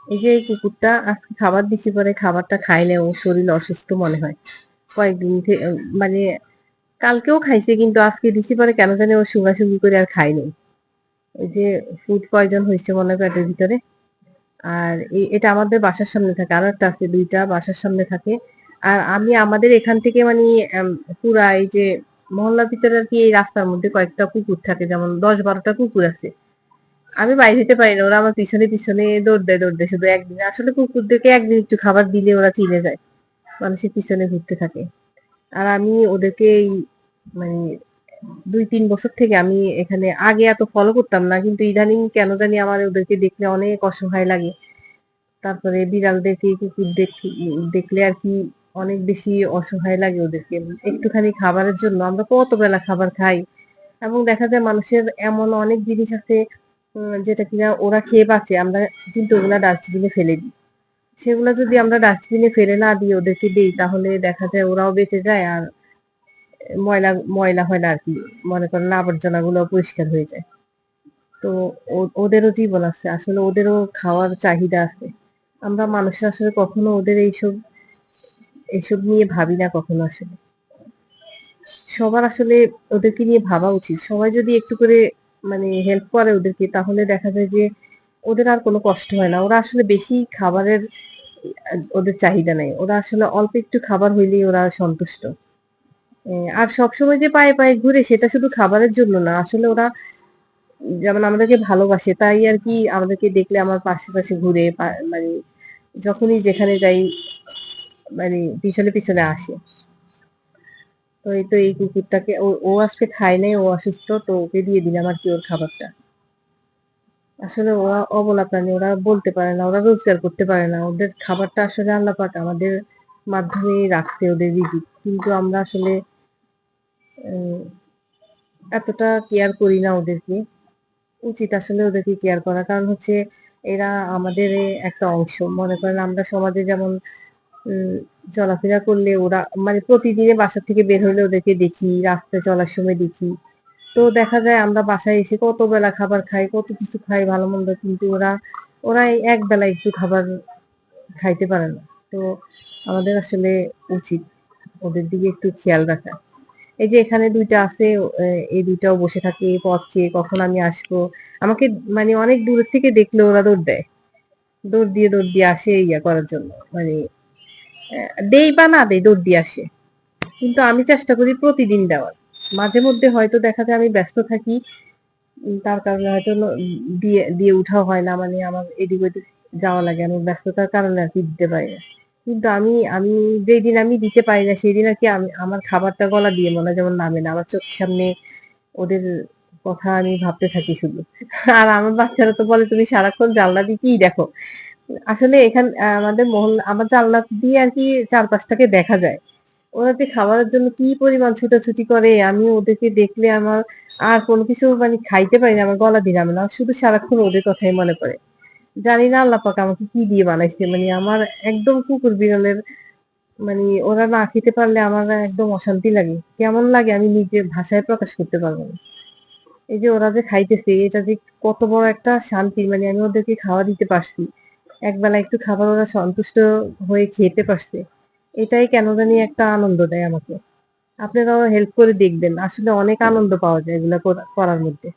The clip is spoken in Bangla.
এই যে এই কুকুরটা আজকে খাবার দিছি, পরে খাবারটা খাইলে ও শরীর অসুস্থ মনে হয় কয়েকদিন থেকে। মানে কালকেও খাইছে, কিন্তু আজকে দিছি পরে কেন জানি ও শুঙাশুঙি করে আর খায়নি। ওই যে ফুড পয়জন হয়েছে মনে হয় পেটের ভিতরে। আর এটা আমাদের বাসার সামনে থাকে, আরো একটা আছে, দুইটা বাসার সামনে থাকে। আর আমি আমাদের এখান থেকে মানে পুরা এই যে মহল্লার ভিতরে আর কি, এই রাস্তার মধ্যে কয়েকটা কুকুর থাকে, যেমন 10-12টা কুকুর আছে। আমি বাইরে যেতে পারি না, ওরা আমার পিছনে পিছনে দৌড় দেয় শুধু। একদিন আসলে কুকুরদেরকে একদিন একটু খাবার দিলে ওরা চিনে যায়, মানুষের পিছনে ঘুরতে থাকে। আর আমি ওদেরকে এই মানে 2-3 বছর থেকে আমি এখানে, আগে এত ফলো করতাম না, কিন্তু ইদানিং কেন জানি আমার ওদেরকে দেখলে অনেক অসহায় লাগে। তারপরে বিড়ালদেরকে, কুকুর দেখলে আর কি অনেক বেশি অসহায় লাগে ওদেরকে। একটুখানি খাবারের জন্য আমরা কত বেলা খাবার খাই, এবং দেখা যায় মানুষের এমন অনেক জিনিস আছে যেটা কিনা ওরা খেয়ে বাঁচে, আমরা কিন্তু ওগুলা ডাস্টবিনে ফেলে দিই। সেগুলা যদি আমরা ডাস্টবিনে ফেলে না দিয়ে ওদেরকে দিই, তাহলে দেখা যায় ওরাও বেঁচে যায়, আর ময়লা ময়লা হয় না আর কি। মনে করেন আবর্জনা গুলো পরিষ্কার হয়ে যায়। তো ওদেরও জীবন আছে, আসলে ওদেরও খাওয়ার চাহিদা আছে। আমরা মানুষরা আসলে কখনো ওদের এইসব এইসব নিয়ে ভাবি না কখনো আসলে। সবার আসলে ওদেরকে নিয়ে ভাবা উচিত। সবাই যদি একটু করে মানে হেল্প করে ওদেরকে, তাহলে দেখা যায় যে ওদের আর কোনো কষ্ট হয় না। ওরা আসলে বেশি খাবারের ওদের চাহিদা নাই। ওরা আসলে অল্প একটু খাবার হইলেই ওরা সন্তুষ্ট। আর সবসময় যে পায়ে পায়ে ঘুরে সেটা শুধু খাবারের জন্য না। আসলে ওরা যেমন আমাদেরকে ভালোবাসে, তাই আর কি আমাদেরকে দেখলে আমার পাশে পাশে ঘুরে মানে যখনই যেখানে যাই মানে পিছনে পিছনে আসে। তো এই তো এই কুকুরটাকে ও আজকে খায় নাই, ও অসুস্থ, তো ওকে দিয়ে দিলাম আর কি ওর খাবারটা। আসলে ওরা অবলা প্রাণী, ওরা বলতে পারে না, ওরা রোজগার করতে পারে না। ওদের খাবারটা আসলে আল্লাহ পাক আমাদের মাধ্যমে রাখছে, ওদের রিজিক। কিন্তু আমরা আসলে আহ, এতটা কেয়ার করি না ওদেরকে। উচিত আসলে ওদেরকে কেয়ার করা, কারণ হচ্ছে এরা আমাদের একটা অংশ। মনে করেন আমরা সমাজে যেমন উম চলাফেরা করলে ওরা মানে প্রতিদিনে বাসা থেকে বের হলে ওদেরকে দেখি, রাস্তায় চলার সময় দেখি। তো দেখা যায় আমরা বাসায় এসে কত বেলা খাবার খাই, কত কিছু খাই ভালো মন্দ, কিন্তু ওরা ওরা এই এক বেলা একটু খাবার খাইতে পারে না। তো আমাদের আসলে উচিত ওদের দিকে একটু খেয়াল রাখা। এই যে এখানে দুইটা আছে, এই দুইটাও বসে থাকে পথ চেয়ে কখন আমি আসবো। আমাকে মানে অনেক দূর থেকে দেখলে ওরা দৌড় দেয়, দৌড় দিয়ে আসে ইয়া করার জন্য। মানে দেই বা না দেই, দৌড় দিয়ে আসে। কিন্তু আমি চেষ্টা করি প্রতিদিন দেওয়ার। মাঝে মধ্যে হয়তো দেখা যায় আমি ব্যস্ত থাকি, তার কারণে হয়তো দিয়ে দিয়ে উঠাও হয় না, মানে আমার এদিক ওদিক যাওয়া লাগে, আমি ব্যস্ততার কারণে আর কি দিতে পারি না। কিন্তু আমি আমি যেই দিন আমি দিতে পারি না, সেই দিন আর কি আমি আমার খাবারটা গলা দিয়ে মনে হয় যেমন নামে না, আমার চোখের সামনে ওদের কথা আমি ভাবতে থাকি শুধু। আর আমার বাচ্চারা তো বলে তুমি সারাক্ষণ জানলা দিয়ে কি দেখো। আসলে এখান আমাদের মহল্লা, আমার জানলা দিয়ে আর কি চারপাশটাকে দেখা যায়। ওরা যে খাবারের জন্য কি পরিমাণ ছুটাছুটি করে, আমি ওদেরকে দেখলে আমার আর কোনো কিছু মানে খাইতে পারি না, আমার গলা দিয়ে নামে না, শুধু সারাক্ষণ ওদের কথাই মনে পড়ে। জানি না আল্লাহ পাক আমাকে কি দিয়ে বানাইছে, মানে আমার একদম কুকুর বিড়ালের মানে ওরা না খেতে পারলে আমার একদম অশান্তি লাগে, কেমন লাগে আমি নিজে ভাষায় প্রকাশ করতে পারবো না। এই যে ওরা যে খাইতেছে, এটা যে কত বড় একটা শান্তি, মানে আমি ওদেরকে খাওয়া দিতে পারছি, একবেলা একটু খাবার ওরা সন্তুষ্ট হয়ে খেতে পারছে, এটাই কেন জানি একটা আনন্দ দেয় আমাকে। আপনারাও হেল্প করে দেখবেন, আসলে অনেক আনন্দ পাওয়া যায় এগুলা করার মধ্যে।